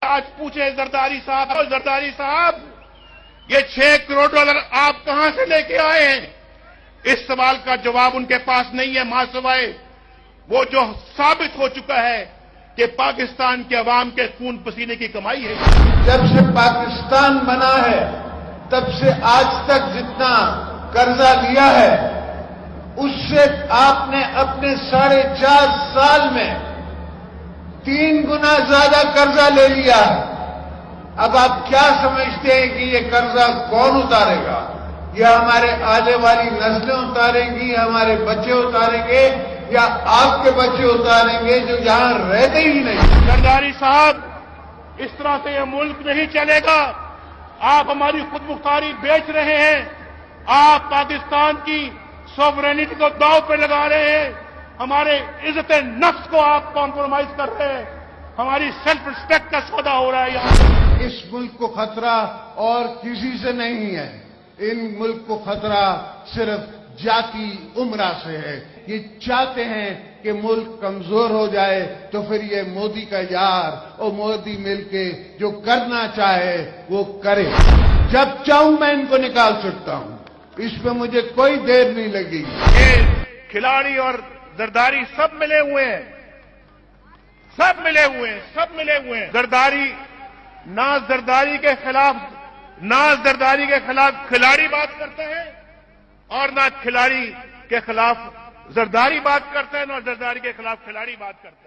आज पूछे जरदारी साहब ये $6 करोड़ आप कहां से लेके आए हैं? इस सवाल का जवाब उनके पास नहीं है, मां सिवाय वो जो साबित हो चुका है कि पाकिस्तान के अवाम के खून पसीने की कमाई है। जब से पाकिस्तान बना है तब से आज तक जितना कर्जा लिया है उससे आपने अपने 4.5 साल में 3 गुना ज्यादा कर्जा ले लिया है। अब आप क्या समझते हैं कि ये कर्जा कौन उतारेगा? ये हमारे आने वाली नस्लें उतारेंगी, हमारे बच्चे उतारेंगे, या आपके बच्चे उतारेंगे जो यहां रहते ही नहीं? जरदारी साहब, इस तरह से यह मुल्क नहीं चलेगा। आप हमारी खुदमुख्तारी बेच रहे हैं, आप पाकिस्तान की सॉवरेनिटी को दांव पे लगा रहे हैं, हमारे इज्जत नफ्स को आप कॉम्प्रोमाइज कर रहे हैं, हमारी सेल्फ रिस्पेक्ट का सौदा हो रहा है यहाँ। इस मुल्क को खतरा और किसी से नहीं है। इन मुल्क को खतरा सिर्फ जाति उम्रा से है। ये चाहते हैं कि मुल्क कमजोर हो जाए तो फिर ये मोदी का यार और मोदी मिलके जो करना चाहे वो करे। जब चाहूं मैं इनको निकाल सकता हूं, इसमें मुझे कोई देर नहीं लगेगी। ये खिलाड़ी और जरदारी सब मिले हुए हैं, सब मिले हुए हैं। जरदारी ना जरदारी के खिलाफ खिलाड़ी बात करते हैं और ना खिलाड़ी के खिलाफ जरदारी बात करते हैं, ना जरदारी के खिलाफ खिलाड़ी बात करते हैं।